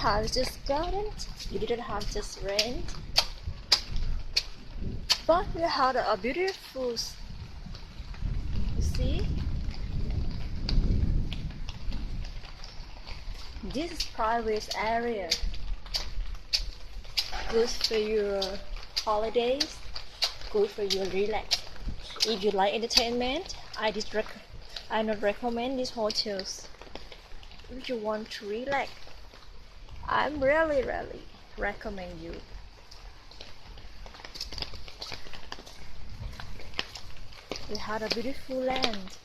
have just garden, you didn't have just rent, but you had a beautiful, you see? This is private area, good for your holidays, good for your relax. If you like entertainment, I not recommend these hotels. If you want to relax, I'm really recommend you. We have a beautiful land.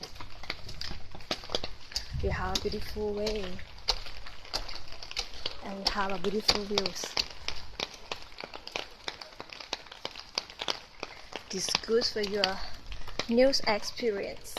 We have a beautiful way. And we have a beautiful views. This is good for your news experience.